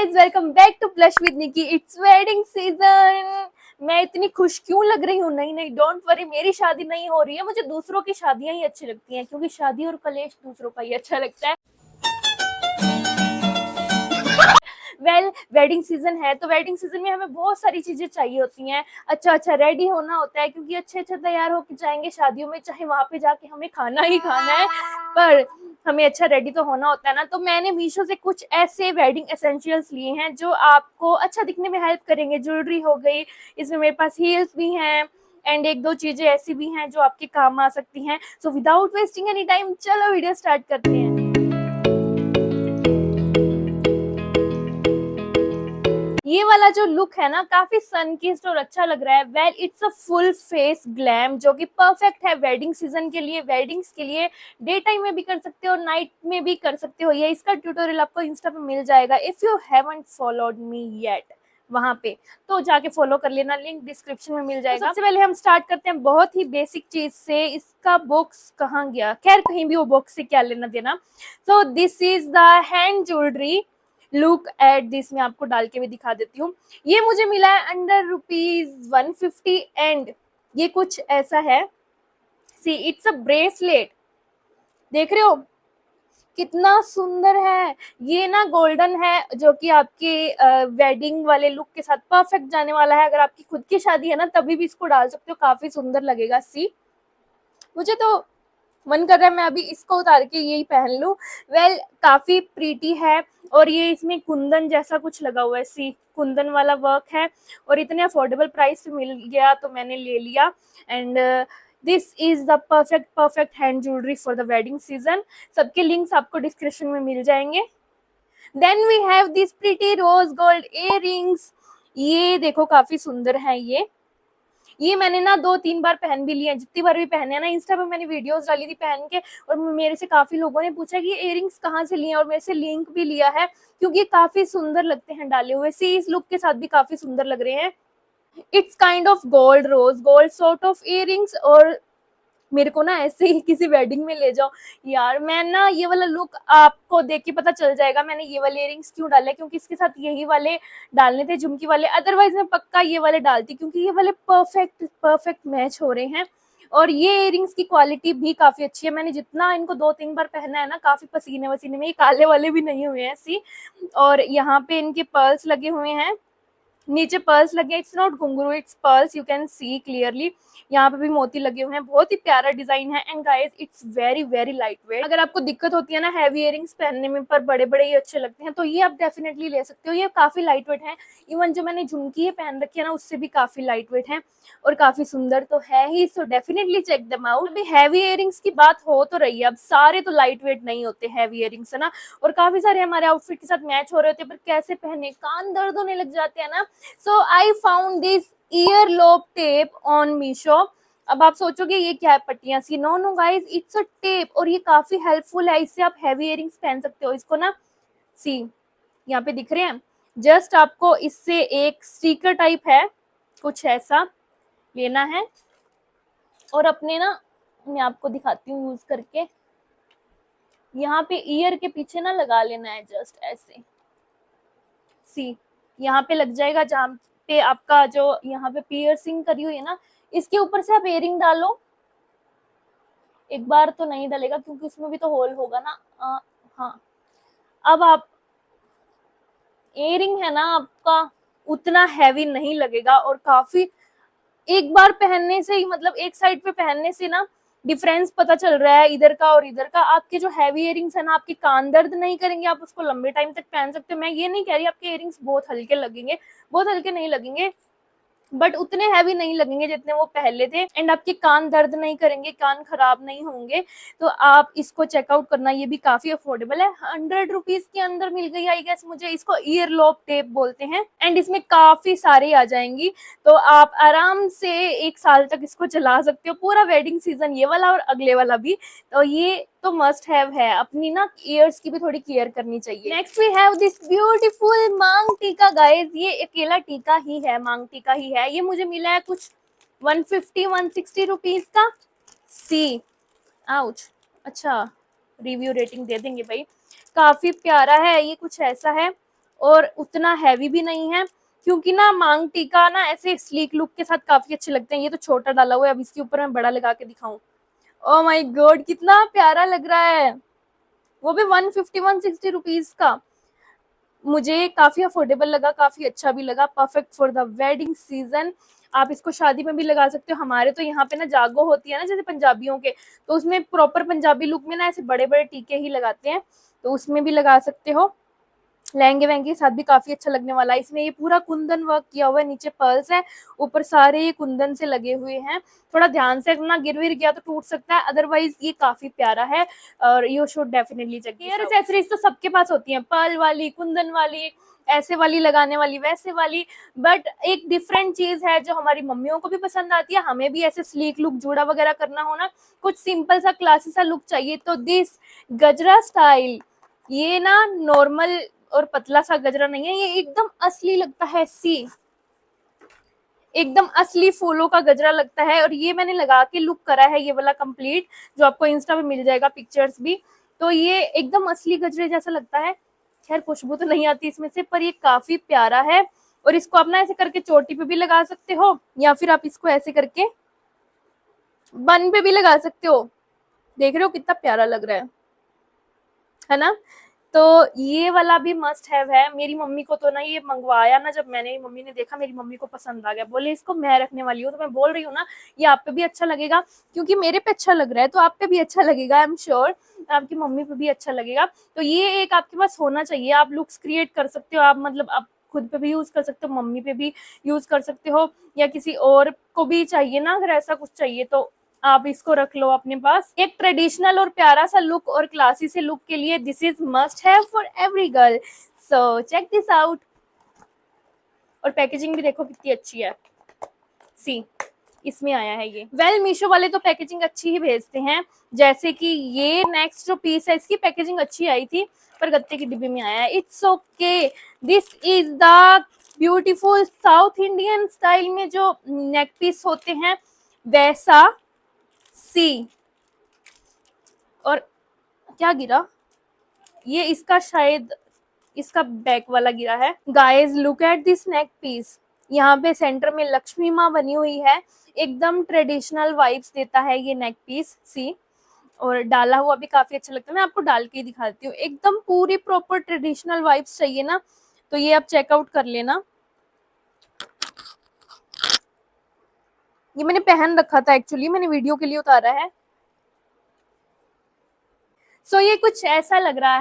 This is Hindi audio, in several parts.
Guys, welcome back to blush with Nikki. It's wedding season. मैं इतनी खुश क्यों लग रही हूँ? नहीं नहीं, डोंट वरी, मेरी शादी नहीं हो रही है। मुझे दूसरों की शादियां ही अच्छी लगती हैं, क्योंकि शादी और कलेश दूसरों का ही अच्छा लगता है। वेडिंग सीजन है तो वेडिंग सीजन में हमें बहुत सारी चीजें चाहिए होती हैं। अच्छा रेडी होना होता है, क्योंकि अच्छे तैयार होकर जाएंगे शादियों में, चाहे वहां पे जाके हमें खाना ही खाना है, पर हमें अच्छा रेडी तो होना होता है ना। तो मैंने मीशो से कुछ ऐसे वेडिंग एसेंशियल्स लिए हैं जो आपको अच्छा दिखने में हेल्प करेंगे। ज्वेलरी हो गई, इसमें मेरे पास हील्स भी हैं, एंड एक दो चीजें ऐसी भी हैं जो आपके काम आ सकती हैं। So without wasting any time, चलो वीडियो स्टार्ट करते हैं। ये वाला जो लुक है ना, काफी सनकिस्ड और अच्छा लग रहा है। Well, it's a full face glam, जो कि परफेक्ट है वेडिंग सीजन के लिए, वेडिंग्स के लिए। डे टाइम में भी कर सकते हो, नाइट में भी कर सकते हो। ये इसका ट्यूटोरियल आपको इंस्टा पे मिल जाएगा। If you haven't followed me yet वहां पे, तो जाके फॉलो कर लेना, लिंक डिस्क्रिप्शन में मिल जाएगा। तो सबसे पहले हम स्टार्ट करते हैं बहुत ही बेसिक चीज से। इसका बॉक्स कहाँ गया? खैर, कहीं भी हो, बॉक्स से क्या लेना देना। So this is the hand jewellery. Look at this, मैं आपको डाल के भी दिखा देती हूँ। ये मुझे मिला है अंडर ₹150, एंड ये कुछ ऐसा है। सी, इट्स अ ब्रेसलेट। देख रहे हो कितना सुंदर है? ये ना गोल्डन है, जो कि आपके वेडिंग वाले लुक के साथ परफेक्ट जाने वाला है। अगर आपकी खुद की शादी है ना, तभी भी इसको डाल सकते हो, काफी सुंदर लगेगा। सी, मुझे तो मन कर रहा है मैं अभी इसको उतार के यही पहन लूं। वेल, काफी प्रीटी है, और ये इसमें कुंदन जैसा कुछ लगा हुआ है। सी, कुंदन वाला वर्क है, और इतने अफोर्डेबल प्राइस पे मिल गया तो मैंने ले लिया। And this is the perfect hand jewellery for the wedding season. सबके लिंक्स आपको डिस्क्रिप्शन में मिल जाएंगे। Then we have this pretty rose gold earrings. ये देखो, काफी सुंदर है ये मैंने ना 2-3 बार पहन भी लिए हैं। जितनी बार भी पहने हैं ना, इंस्टा पे मैंने वीडियोस डाली थी पहन के, और मेरे से काफी लोगों ने पूछा कि ये इयररिंग्स कहाँ से लिए हैं, और मेरे से लिंक भी लिया है, क्योंकि ये काफी सुंदर लगते हैं डाले हुए। सी, इस लुक के साथ भी काफी सुंदर लग रहे हैं। It's kind of gold, rose gold sort of earrings. और मेरे को ना ऐसे ही किसी वेडिंग में ले जाओ यार। मैं ना ये वाला लुक आपको देख के पता चल जाएगा मैंने ये वाले इयररिंग्स क्यों डाले, क्योंकि इसके साथ यही वाले डालने थे, झुमकी वाले। अदरवाइज मैं पक्का ये वाले डालती, क्योंकि ये वाले परफेक्ट मैच हो रहे हैं। और ये इयररिंग्स की क्वालिटी भी काफी अच्छी है। मैंने जितना इनको 2-3 बार पहना है ना, काफी पसीने वसीने में, ये काले वाले भी नहीं हुए हैं। सी, और यहाँ पे इनके पर्ल्स लगे हुए हैं, नीचे पर्ल्स लगे। इट्स नॉट घुंघरू, it's pearls, you can see clearly. यहाँ पे भी मोती लगे हुए हैं, बहुत ही प्यारा डिजाइन है। And guys, it's very light weight. अगर आपको दिक्कत होती है ना इयरिंग्स इयरिंग्स पहनने में, पर बड़े ही अच्छे लगते हैं, तो ये आप डेफिनेटली ले सकते हो। ये काफी लाइट वेट है। इवन जो मैंने झुमकी पहन रखी है ना, उससे भी काफी लाइट वेट है, और काफी सुंदर तो है ही। So definitely check them out. अभी हैवी इयरिंग्स की बात हो तो रही है, अब सारे तो लाइट वेट नहीं होते हैवी इयरिंग्स, है ना, और काफी सारे हमारे आउटफिट के साथ मैच हो रहे होते हैं, पर कैसे पहने, कान दर्द होने लग जाते हैं ना। So I found this earlobe tape on Meesho. अब आप सोचोगे ये क्या है, पट्टियां सी? No guys, it's a tape, और ये काफी हेल्पफुल है। इससे आप हैवी इयरिंग्स पहन सकते हो। इसको ना, सी, यहाँ पे दिख रहे हैं, जस्ट आपको इससे एक स्टिकर टाइप है, कुछ ऐसा लेना है, और अपने ना, मैं आपको दिखाती हूँ यूज करके, यहाँ पे ईयर के पीछे ना लगा लेना है, जस्ट ऐसे। सी, यहाँ पे लग जाएगा, जहाँ पे आपका जो यहाँ पे पियर्सिंग करी हुई है ना, इसके ऊपर से आप इयरिंग डालो। एक बार तो नहीं डलेगा, क्योंकि उसमें भी तो होल होगा ना। हाँ, अब आप इयरिंग है ना आपका, उतना हैवी नहीं लगेगा, और काफी एक बार पहनने से ही, मतलब एक साइड पे पहनने से ना डिफरेंस पता चल रहा है इधर का और इधर का। आपके जो हैवी इयरिंग्स है ना, आपके कान दर्द नहीं करेंगे, आप उसको लंबे टाइम तक पहन सकते हो। मैं ये नहीं कह रही आपके इयरिंग्स बहुत हल्के लगेंगे, बहुत हल्के नहीं लगेंगे, बट उतने हैवी नहीं लगेंगे जितने वो पहले थे, एंड आपके कान दर्द नहीं करेंगे, कान खराब नहीं होंगे। तो आप इसको चेकआउट करना, ये भी काफी अफोर्डेबल है। ₹100 के अंदर मिल गई, आई गेस मुझे। इसको ईयरलॉब टेप बोलते हैं, एंड इसमें काफी सारी आ जाएंगी, तो आप आराम से 1 साल तक इसको चला सकते हो, पूरा वेडिंग सीजन, ये वाला और अगले वाला भी। तो ये तो मस्ट हैव है। अपनी ना ईयर्स की भी थोड़ी केयर करनी चाहिए। Next we have this beautiful maang tikka. Guys, ये अकेला टीका ही है, मांग टीका ही है। ये मुझे मिला है कुछ 150-160 रुपीज का। सी, आउच, अच्छा, रिव्यू रेटिंग दे देंगे भाई। काफी प्यारा है ये, कुछ ऐसा है, और उतना हैवी भी नहीं है, क्योंकि ना मांग टीका ना ऐसे स्लीक लुक के साथ काफी अच्छे लगते हैं। ये तो छोटा डाला हुआ है, अब इसके ऊपर मैं बड़ा लगा के दिखाऊं। ओह माय गॉड, कितना प्यारा लग रहा है, वो भी 150-160 रुपीज का। मुझे काफी अफोर्डेबल लगा, काफी अच्छा भी लगा, perfect for the wedding season. आप इसको शादी में भी लगा सकते हो। हमारे तो यहाँ पे ना जागो होती है ना जैसे पंजाबियों के, तो उसमें प्रॉपर पंजाबी लुक में ना ऐसे बड़े बड़े टीके ही लगाते हैं, तो उसमें भी लगा सकते हो। लहंगे वहंगे के साथ भी काफी अच्छा लगने वाला है। इसमें ये पूरा कुंदन वर्क किया हुआ है, नीचे पर्ल्स है, ऊपर सारे ये कुंदन से लगे हुए हैं। थोड़ा ध्यान से ना गिर विर गया तो टूट सकता है, अदरवाइज ये काफी प्यारा है और you should definitely check. Hair accessories तो सबके पास होती है, पर्ल वाली, कुंदन वाली, ऐसे वाली लगाने वाली, वैसे वाली, बट एक डिफरेंट चीज है जो हमारी मम्मियों को भी पसंद आती है, हमें भी ऐसे स्लीक लुक जूड़ा वगैरह करना हो ना, कुछ सिंपल सा क्लासी सा लुक चाहिए, तो दिस गजरा स्टाइल, ये ना नॉर्मल और पतला सा गजरा नहीं है, ये एकदम असली लगता है। सी, एकदम असली फूलों का गजरा लगता है। और ये मैंने लगा के लुक करा है, ये वाला कंप्लीट, जो आपको इंस्टा पे मिल जाएगा पिक्चर्स भी, तो ये एकदम असली गजरे जैसा लगता है। खैर खुशबू तो नहीं आती इसमें से, पर ये काफी प्यारा है। और इसको आप ना ऐसे करके चोटी पे भी लगा सकते हो, या फिर आप इसको ऐसे करके बन पे भी लगा सकते हो। देख रहे हो कितना प्यारा लग रहा है ना। तो ये वाला भी मस्ट हैव है। मेरी मम्मी को तो ना ये मंगवाया ना, जब मैंने, मम्मी ने देखा, मेरी मम्मी को पसंद आ गया, बोले इसको मैं रखने वाली हूँ। तो मैं बोल रही हूँ ना, ये आप पे भी अच्छा लगेगा, क्योंकि मेरे पे अच्छा लग रहा है तो आप पे भी अच्छा लगेगा, आई एम श्योर आपकी मम्मी पे भी अच्छा लगेगा। तो ये एक आपके पास होना चाहिए, आप लुक्स क्रिएट कर सकते हो, आप मतलब आप खुद पे भी यूज कर सकते हो, मम्मी पे भी यूज कर सकते हो, या किसी और को भी चाहिए ना, अगर ऐसा कुछ चाहिए तो आप इसको रख लो अपने पास। एक ट्रेडिशनल और प्यारा सा लुक और क्लासी से लुक के लिए this is must have for every girl, so check this out. और पैकेजिंग भी देखो कितनी अच्छी है, सी, इसमें आया है ये। वेल मीशो वाले तो पैकेजिंग अच्छी ही भेजते हैं, जैसे कि ये नेक्स्ट जो पीस है इसकी पैकेजिंग अच्छी आई थी, पर गत्ते की डिब्बी में आया है। It's okay, this is the beautiful south Indian style में जो नेक पीस होते हैं वैसा। सी, और क्या गिरा, ये इसका शायद इसका बैक वाला गिरा है। Guys look at this neck piece, यहाँ पे सेंटर में लक्ष्मी माँ बनी हुई है, एकदम ट्रेडिशनल वाइब्स देता है ये नेक पीस। सी, और डाला हुआ भी काफी अच्छा लगता है, मैं आपको डाल के ही दिखाती हूँ। एकदम पूरी प्रॉपर ट्रेडिशनल वाइब्स चाहिए ना, तो ये आप चेकआउट कर लेना। ये मैंने पहन रखा था एक्चुअली, मैंने वीडियो के लिए उतारा है। सो ये कुछ ऐसा लग रहा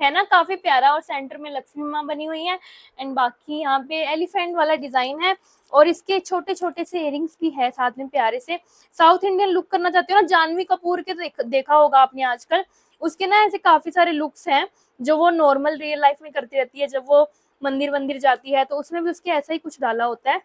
है ना, काफी प्यारा, और सेंटर में लक्ष्मी माँ बनी हुई है, एंड बाकी यहाँ पे एलिफेंट वाला डिजाइन है, और इसके छोटे छोटे से इयरिंग्स भी है साथ में प्यारे से। साउथ इंडियन लुक करना चाहते हो ना, जानवी कपूर के देखा होगा आपने आजकल, उसके ना ऐसे काफी सारे लुक्स हैं जो वो नॉर्मल रियल लाइफ में करती रहती है, जब वो मंदिर वंदिर जाती है तो उसमें भी उसके ऐसा ही कुछ डाला होता है।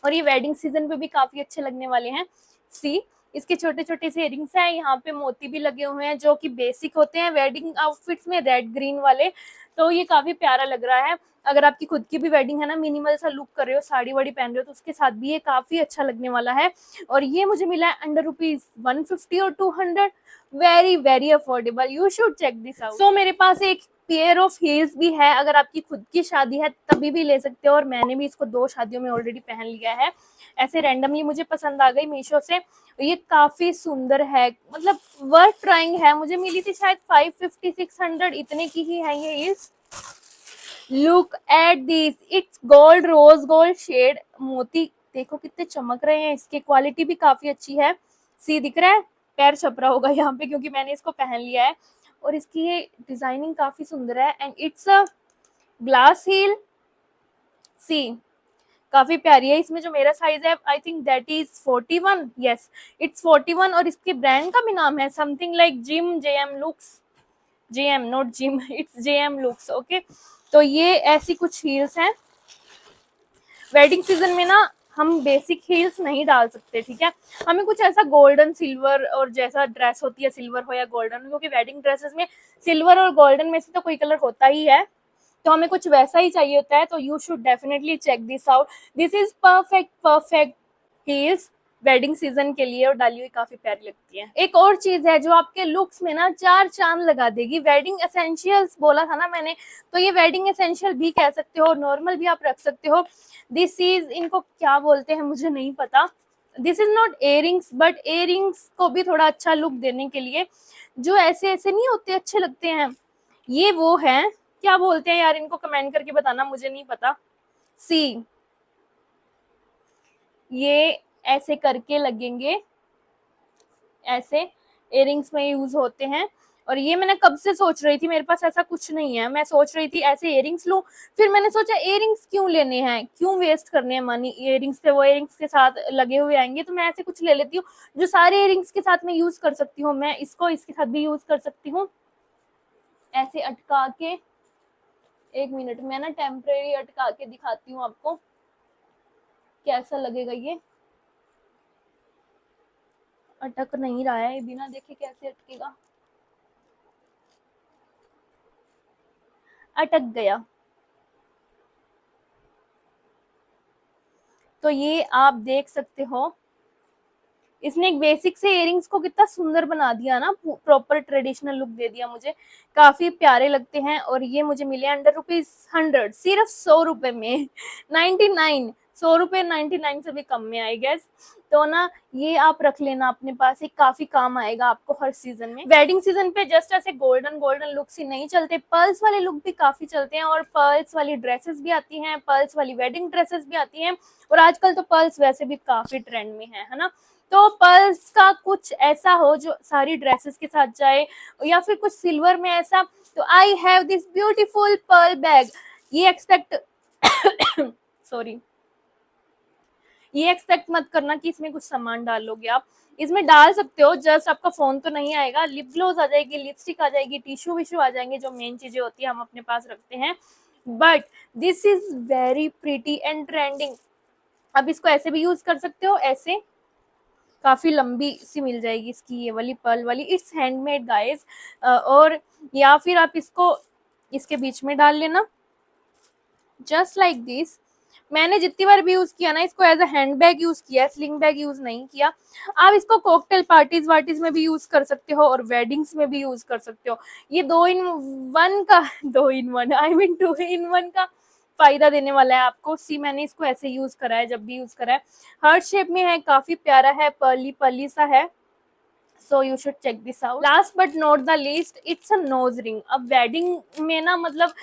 और ये वेडिंग सीजन पे भी काफी अच्छे लगने वाले हैं। सी, इसके छोटे छोटे से इयरिंग्स हैं, यहाँ पे मोती भी लगे हुए हैं जो कि बेसिक होते हैं वेडिंग आउटफिट्स में, रेड ग्रीन वाले, तो ये काफी प्यारा लग रहा है। अगर आपकी खुद की भी वेडिंग है ना, मिनिमल सा लुक कर रहे हो, साड़ी वाड़ी पहन रहे हो, तो उसके साथ भी ये काफी अच्छा लगने वाला है। और ये मुझे मिला है अंडर ₹150 और 200, very very affordable, you should check this out. So मेरे पास एक पेयर ऑफ हील्स भी है, अगर आपकी खुद की शादी है तभी भी ले सकते हो, और मैंने भी इसको 2 शादियों में ऑलरेडी पहन लिया है, ऐसे रैंडमली मुझे पसंद आ गई मीशो से। ये काफी सुंदर है, मतलब वर्थ ट्राइंग है, मुझे मिली थी शायद 550-600 इतने की ही है ये heels. Look at this, it's gold, rose gold shade, मोती देखो कितने चमक रहे हैं, इसकी क्वालिटी भी काफी अच्छी है। सी, दिख रहा है, पैर छप रहा होगा यहाँ पे क्योंकि मैंने इसको पहन लिया है, और इसकी ये डिजाइनिंग काफी सुंदर है, and it's a glass heel. See, काफी प्यारी है। इसमें जो मेरा साइज है I think that is 41, yes it's 41, और इसके ब्रांड का भी नाम है something like Jim, JM looks, JM not Jim, it's JM looks, okay. तो ये ऐसी कुछ हील्स हैं। वेडिंग सीजन में ना हम बेसिक हील्स नहीं डाल सकते, ठीक है, हमें कुछ ऐसा गोल्डन सिल्वर, और जैसा ड्रेस होती है सिल्वर हो या गोल्डन, क्योंकि वेडिंग ड्रेसेस में सिल्वर और गोल्डन में से तो कोई कलर होता ही है, तो हमें कुछ वैसा ही चाहिए होता है। तो you should definitely check this out, this is perfect perfect heels, wedding season के लिए और डाली हुई काफी प्यारी लगती है। एक और चीज है जो आपके लुक्स में ना चार चांद लगा देगी, वेडिंग एसेंशियल्स बोला था ना मैंने, तो ये वेडिंग एसेंशियल भी कह सकते हो, नॉर्मल भी आप रख सकते हो। दिस इज, इनको क्या बोलते हैं मुझे नहीं पता, this is not earrings, but earrings को भी थोड़ा अच्छा लुक देने के लिए जो ऐसे ऐसे नहीं होते, अच्छे लगते हैं, ये वो है, क्या बोलते हैं यार इनको, कमेंट करके बताना, मुझे नहीं पता। सी, ये ऐसे करके लगेंगे, ऐसे इयरिंग्स में यूज होते हैं। और ये मैंने कब से सोच रही थी, मेरे पास ऐसा कुछ नहीं है, मैं सोच रही थी ऐसे इयरिंग्स लूं, फिर मैंने सोचा इयरिंग्स क्यों लेने हैं, क्यों वेस्ट करने हैं मनी इयरिंग्स पे, वो इयरिंग्स के साथ लगे हुए आएंगे, तो मैं ऐसे कुछ ले लेती हूँ जो सारे इयरिंग्स के साथ मैं यूज कर सकती हूँ। मैं इसको इसके साथ भी यूज कर सकती हूँ, ऐसे अटका के। एक मिनट में ना टेम्परेरी अटका के दिखाती हूँ आपको कैसा लगेगा। ये अटक नहीं रहा है, बिना देखे कैसे अटकेगा, अटक गया। तो ये आप देख सकते हो, इसने एक बेसिक से इयरिंग्स को कितना सुंदर बना दिया ना, प्रॉपर ट्रेडिशनल लुक दे दिया मुझे, काफी प्यारे लगते हैं। और ये मुझे मिले अंडर ₹100, सिर्फ 100 रुपए में, 99, 100 रुपए 99 से भी कम में आई गेस। तो ना ये आप रख लेना अपने पास, एक काफी काम आएगा आपको हर सीजन में। वेडिंग सीजन पे जस्ट ऐसे गोल्डन गोल्डन लुक्स ही नहीं चलते, पर्ल्स वाले लुक भी काफी चलते हैं, और पर्ल्स वाली ड्रेसेस भी आती हैं, पर्ल्स वाली वेडिंग ड्रेसेस भी आती हैं, और आजकल तो पर्ल्स वैसे भी काफी ट्रेंड में है ना। तो पर्ल्स का कुछ ऐसा हो जो सारी ड्रेसेस के साथ जाए, या फिर कुछ सिल्वर में ऐसा, तो I have this beautiful pearl bag. ये एक्सपेक्ट सॉरी, ये एक्सपेक्ट मत करना कि इसमें कुछ सामान डाल लोगे आप, इसमें डाल सकते हो, जस्ट आपका फोन तो नहीं आएगा, लिप ग्लोज आ जाएगी, लिपस्टिक आ जाएगी, टिश्यू विश्यू आ जाएंगे, जो मेन चीजें होती है हम अपने पास रखते हैं। But this is very pretty and trending. अब इसको ऐसे भी यूज कर सकते हो, ऐसे काफी लंबी सी मिल जाएगी इसकी ये वाली पर्ल वाली, इट्स हैंडमेड गाइस। और या फिर आप इसको इसके बीच में डाल लेना, जस्ट लाइक दिस। मैंने जितनी बार भी यूज किया ना इसको as a hand bag use किया, स्लिंग बैग यूज नहीं किया। आप इसको कॉकटेल पार्टीज वार्टीज में भी यूज कर सकते हो, और वेडिंग्स में भी यूज कर सकते हो। ये 2 in 1 का 2 in 1 आई मीन 2 in 1 का फायदा देने वाला है आपको। सी, मैंने इसको ऐसे यूज करा है, जब भी यूज करा है, हार्ट शेप में है, काफी प्यारा है, पर्ली पर्ली सा है। So you should check this out. Last but not the least, it's a nose ring. अब वेडिंग में ना, मतलब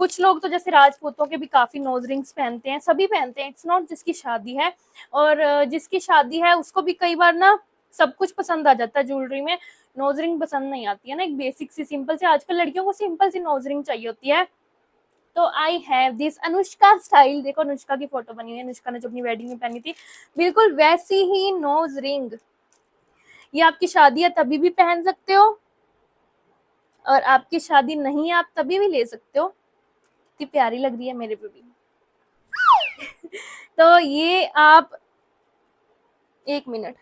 कुछ लोग तो जैसे राजपूतों के भी काफी नोज रिंग्स पहनते हैं, सभी पहनते हैं, इट्स नॉट जिसकी शादी है, और जिसकी शादी है उसको भी कई बार ना सब कुछ पसंद आ जाता है ज्वेलरी में, नोज रिंग पसंद नहीं आती है ना, एक बेसिक सी सिंपल सी, आजकल लड़कियों को सिंपल सी नोज रिंग चाहिए होती है। तो I have this Anushka style, देखो अनुष्का की फोटो बनी हुई है, अनुष्का ने जो अपनी वेडिंग में पहनी थी, बिल्कुल वैसी ही नोज रिंग। ये आपकी शादी है तभी भी पहन सकते हो, और आपकी शादी नहीं है आप तभी भी ले सकते हो। कितनी प्यारी लग रही है मेरे पे भी। तो ये आप, एक मिनट,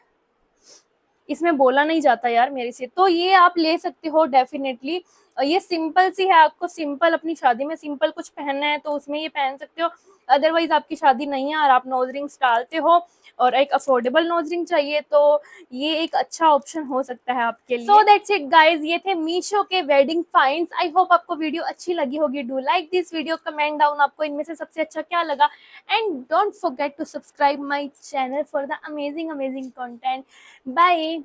इसमें बोला नहीं जाता यार मेरे से, तो ये आप ले सकते हो डेफिनेटली। ये सिंपल सी है, आपको सिंपल अपनी शादी में सिंपल कुछ पहनना है तो उसमें ये पहन सकते हो। अदरवाइज आपकी शादी नहीं है और आप नोज रिंग्स डालते हो और एक अफोर्डेबल नोज रिंग चाहिए, तो ये एक अच्छा ऑप्शन हो सकता है आपके लिए। सो दैट्स इट गाइज, ये थे मीशो के वेडिंग फाइंड्स। आई होप आपको वीडियो अच्छी लगी होगी। Do like this video, comment down आपको इनमें से सबसे अच्छा क्या लगा, and don't forget to subscribe my channel for the amazing content. Bye.